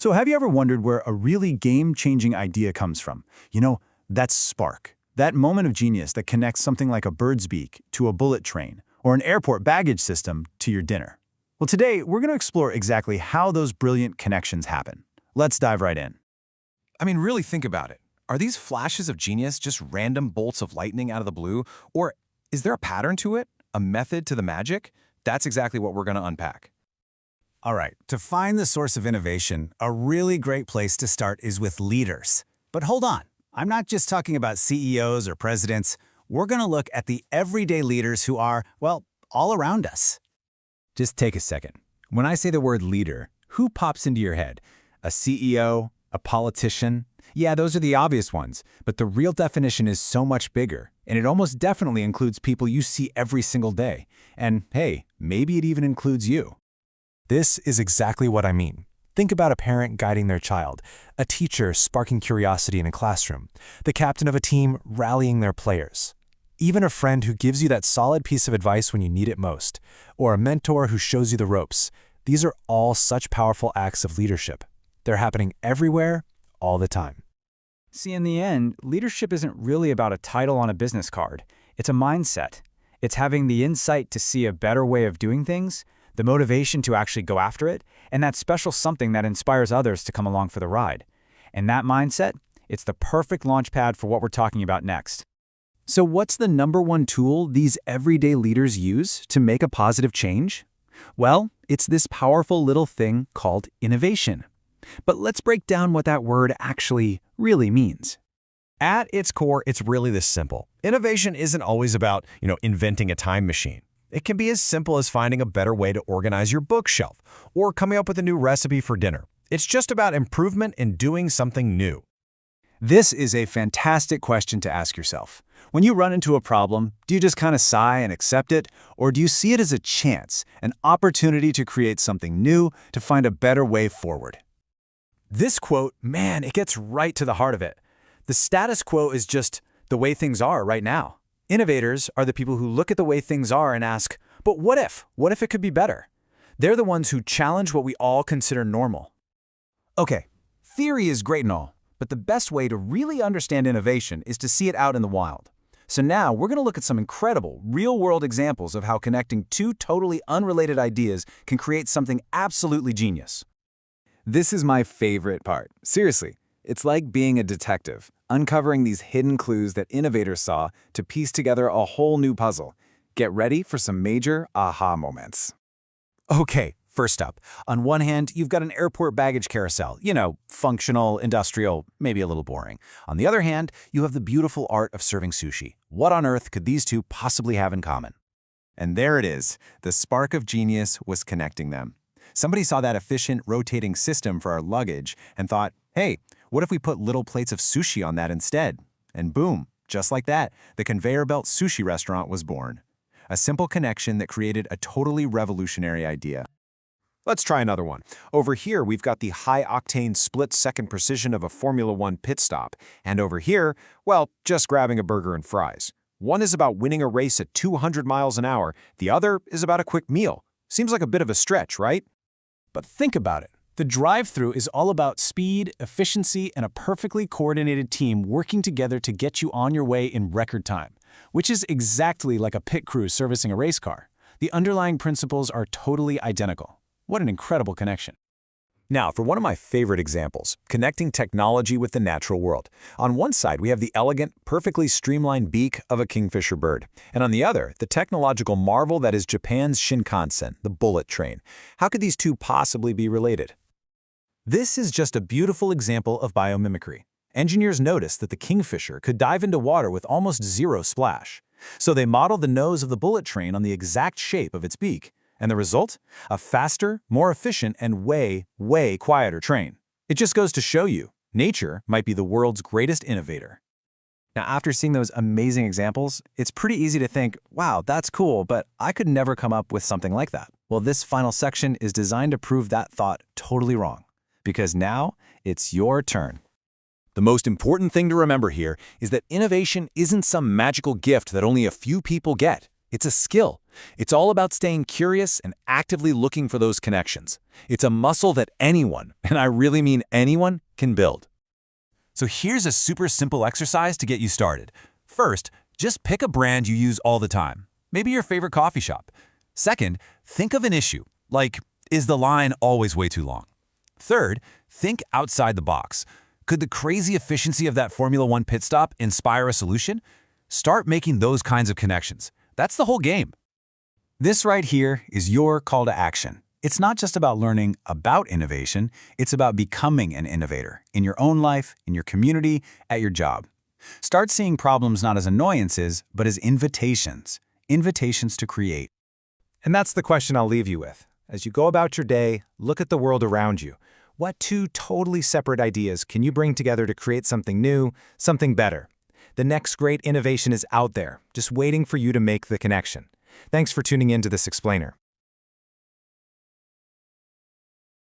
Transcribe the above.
So have you ever wondered where a really game-changing idea comes from? That spark, that moment of genius that connects something like a bird's beak to a bullet train, or an airport baggage system to your dinner. Well, today, we're going to explore exactly how those brilliant connections happen. Let's dive right in. I mean, really think about it. Are these flashes of genius just random bolts of lightning out of the blue? Or is there a pattern to it? A method to the magic? That's exactly what we're going to unpack. All right, to find the source of innovation, a really great place to start is with leaders. But hold on, I'm not just talking about CEOs or presidents. We're going to look at the everyday leaders who are, well, all around us. Just take a second. When I say the word leader, who pops into your head? A CEO? A politician? Yeah, those are the obvious ones, but the real definition is so much bigger, and it almost definitely includes people you see every single day. And hey, maybe it even includes you. This is exactly what I mean. Think about a parent guiding their child, a teacher sparking curiosity in a classroom, the captain of a team rallying their players, even a friend who gives you that solid piece of advice when you need it most, or a mentor who shows you the ropes. These are all such powerful acts of leadership. They're happening everywhere, all the time. See, in the end, leadership isn't really about a title on a business card. It's a mindset. It's having the insight to see a better way of doing things, the motivation to actually go after it, and that special something that inspires others to come along for the ride. And that mindset, it's the perfect launch pad for what we're talking about next. So what's the #1 tool these everyday leaders use to make a positive change? Well, it's this powerful little thing called innovation. But let's break down what that word actually really means. At its core, it's really this simple. Innovation isn't always about, inventing a time machine. It can be as simple as finding a better way to organize your bookshelf or coming up with a new recipe for dinner. It's just about improvement and doing something new. This is a fantastic question to ask yourself. When you run into a problem, do you just kind of sigh and accept it? Or do you see it as a chance, an opportunity to create something new, to find a better way forward? This quote, man, it gets right to the heart of it. The status quo is just the way things are right now. Innovators are the people who look at the way things are and ask, but what if? What if it could be better? They're the ones who challenge what we all consider normal. Okay, theory is great and all, but the best way to really understand innovation is to see it out in the wild. So now we're going to look at some incredible, real-world examples of how connecting two totally unrelated ideas can create something absolutely genius. This is my favorite part. Seriously, it's like being a detective, uncovering these hidden clues that innovators saw to piece together a whole new puzzle. Get ready for some major aha moments. Okay, first up, on one hand, you've got an airport baggage carousel. Functional, industrial, maybe a little boring. On the other hand, you have the beautiful art of serving sushi. What on earth could these two possibly have in common? And there it is. The spark of genius was connecting them. Somebody saw that efficient, rotating system for our luggage and thought, hey, what if we put little plates of sushi on that instead? And boom, just like that, the conveyor belt sushi restaurant was born. A simple connection that created a totally revolutionary idea. Let's try another one. Over here, we've got the high-octane split-second precision of a Formula One pit stop. And over here, well, just grabbing a burger and fries. One is about winning a race at 200 miles an hour. The other is about a quick meal. Seems like a bit of a stretch, right? But think about it. The drive-thru is all about speed, efficiency, and a perfectly coordinated team working together to get you on your way in record time, which is exactly like a pit crew servicing a race car. The underlying principles are totally identical. What an incredible connection. Now, for one of my favorite examples, connecting technology with the natural world. On one side, we have the elegant, perfectly streamlined beak of a kingfisher bird. And on the other, the technological marvel that is Japan's Shinkansen, the bullet train. How could these two possibly be related? This is just a beautiful example of biomimicry. Engineers noticed that the kingfisher could dive into water with almost zero splash. So they modeled the nose of the bullet train on the exact shape of its beak. And the result? A faster, more efficient, and way, way quieter train. It just goes to show you, nature might be the world's greatest innovator. Now, after seeing those amazing examples, it's pretty easy to think, wow, that's cool, but I could never come up with something like that. Well, this final section is designed to prove that thought totally wrong. Because now, it's your turn. The most important thing to remember here is that innovation isn't some magical gift that only a few people get. It's a skill, It's all about staying curious and actively looking for those connections. It's a muscle that anyone, and I really mean anyone, can build. So here's a super simple exercise to get you started. First, just pick a brand you use all the time, maybe your favorite coffee shop. Second, think of an issue, like, is the line always way too long? Third, think outside the box. Could the crazy efficiency of that Formula One pit stop inspire a solution? Start making those kinds of connections. That's the whole game. This right here is your call to action. It's not just about learning about innovation, it's about becoming an innovator in your own life, in your community, at your job. Start seeing problems not as annoyances, but as invitations. Invitations to create. And that's the question I'll leave you with. As you go about your day, look at the world around you. What two totally separate ideas can you bring together to create something new, something better? The next great innovation is out there, just waiting for you to make the connection. Thanks for tuning in to this explainer.